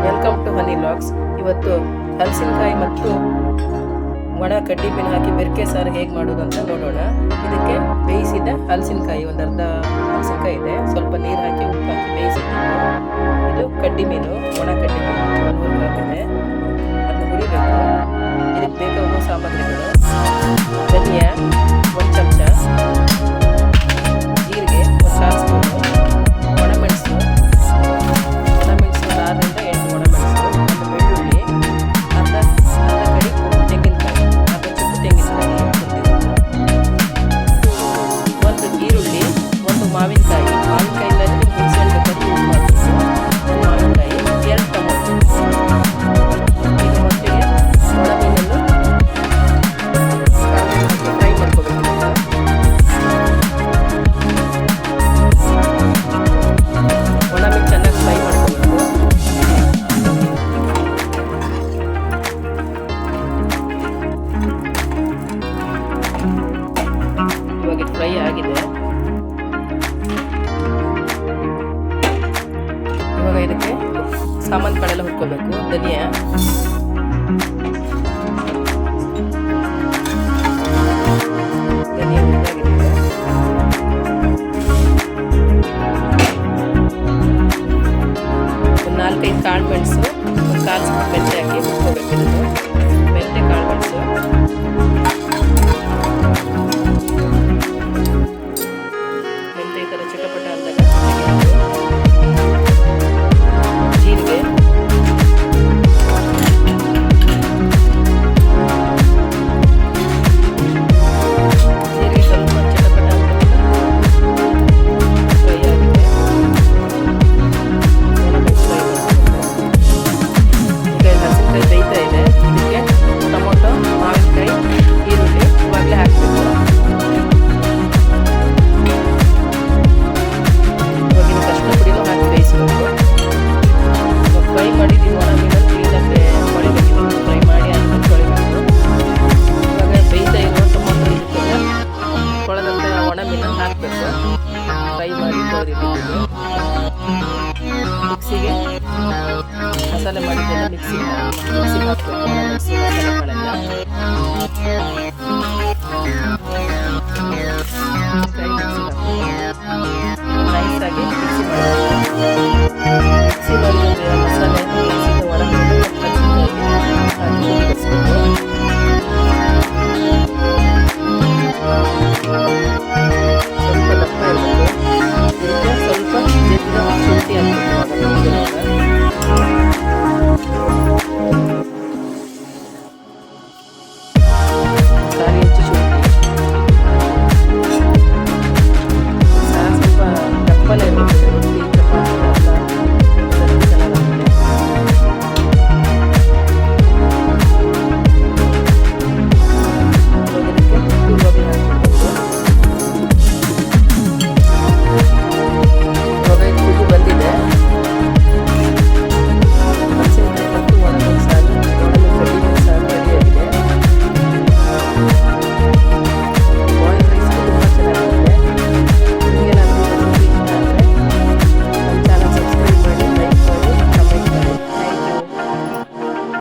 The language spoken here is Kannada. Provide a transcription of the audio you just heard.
Welcome to honey logs. ಇವತ್ತು ಹಲಸಿನಕಾಯಿ ಮತ್ತು ಒಣ ಕಡ್ಡಿಬೇಳೆ ಹಾಕಿ ಬೆರಕೆ ಸಾರು ಹೇಗೆ ಮಾಡೋದು ಅಂತ ನೋಡೋಣ. ಇದಕ್ಕೆ ಬೇಯಿಸಿದ ಹಲಸಿನಕಾಯಿ, ಒಂದು ಅರ್ಧ ಹಲಸಿನಕಾಯಿ ಇದೆ, ಸ್ವಲ್ಪ ನೀರು ಹಾಕಿ ಉಪ್ಪು ಹಾಕಿ ಬೇಯಿಸಿದ್ದು. ಇದು ಕಡ್ಡಿಮೀನು, ಒಣ ಕಡ್ಡಿಮೀನು ಹಾಕಿದೆ, ಅದನ್ನು ಹುರಿಬೇಕು. ಇದಕ್ಕೆ ಬೇಕಾಗುವ ಸಾಮಗ್ರಿಗಳು: ಧನಿಯಾ 1 ಚಮಚ, ಜೀರಿಗೆ 1 ಕಾಲು ಸ್ಪೂನು, ಒಣಮೆಣಸು 6ರಿಂದ 8 ಒಣಮೆಣಸು, ಒಂದು ಬೆಳ್ಳುಳ್ಳಿ, ಅರ್ಧ ಕಡಿ ತೆಂಗಿನಕಾಯಿ, ಅರ್ಧ ಚುಪ್ಪು ತೆಂಗಿನಕಾಯಿ ತುರಿದಿರೋದು, ಒಂದು ಈರುಳ್ಳಿ, ಒಂದು ಮಾವಿನಕಾಯಿ ಇಲ್ಲದ್ರೆ ಮಿಕ್ಸಿಯಲ್ಲಿ ಬೇಕಾದ್ರೆ ಯೂಸ್ ಮಾಡ್ಬೋದು, ಒಂದು ಮಾವಿನಕಾಯಿ, 2 ಟೊಮೊಟೊ. ಈಗ ಮೊದಲಿಗೆ ಒಣಮೀನನ್ನು ಫ್ರೈ ಮಾಡ್ಕೋಬೇಕು. ಒಣಮೀನು ಚೆನ್ನಾಗಿ ಫ್ರೈ ಮಾಡ್ಕೋಬೇಕು. ಇವಾಗ ಫ್ರೈ ಆಗಿದೆ. ಇವಾಗ ಇದಕ್ಕೆ ಸಾಮಾನುಗಳೆಲ್ಲ ಹುರ್ಕೋಬೇಕು. ಧನಿಯಾ, ಹುರಿದಾಗಿದೆ. ಒಂದು 4-5 ಕಾಳು ಮೆಣಸು, ಒಂದು ಕಾಲು ಸ್ಪೂನ್ ಮೆಂತೆ ಹಾಕಿ ಹುರ್ಕೋಬೇಕು. ಇದನ್ನು ಮೆಂತೆ, ಕಾಳು ಮೆಣಸು, ಮೆಂತೆ ಈ ಥರ ಚಿಟಪಟ ಅಂದಾಗ ಜೀರಿಗೆ, ಸ್ವಲ್ಪ ಚಿಟಪಟ ಅಂದಾಗ ಫ್ರೈ ಆಗಿದೆ. ಈಗ ಹಲಸಿನಕಾಯಿ ಬೇಯ್ತಾ ಇದೆ. ಇದಕ್ಕೆ ಟೊಮೊಟೊ, ಮಾವಿನಕಾಯಿ, ಈರುಳ್ಳಿ ಇವಾಗಲೇ ಹಾಕಬೇಕು. ಇವಾಗಿನ ಕಷ್ಟ ಪುಡಿನೂ ಹಾಕಿ ಬೇಯಿಸಬೇಕು. ಫ್ರೈ ಮಾಡಿದ್ದೀವಿ ಒಣ ಮೀನನ್ನು ಕ್ಲೀನಾಗಿ ತೊಳಿಬೇಕು. ಫ್ರೈ ಮಾಡಿ ಆದ್ಮೇಲೆ ತೊಳಿಬೇಕು. ಇವಾಗ ಬೇಯ್ತಾ ಇರೋ ಟೊಮೊಟೊ ಇರ್ತದೆ, ತೊಳೆದಂತೆ ಒಣ ಮೀನನ್ನು ಹಾಕಬೇಕು. ಫ್ರೈ ಮಾಡಿ ತೊಳೆದಿದ್ದೀವಿ. ಮಿಕ್ಸಿಗೆ ಮಸಾಲೆ ಮಾಡಿದ್ದೆಲ್ಲ ಮಿಕ್ಸಿಗೆ ಹಾಕಬೇಕು. ಮಸಾಲೆಗಳೆಲ್ಲ ನೈಸಾಗಿ ಮಿಕ್ಸಿ ಮಾಡಬೇಕು.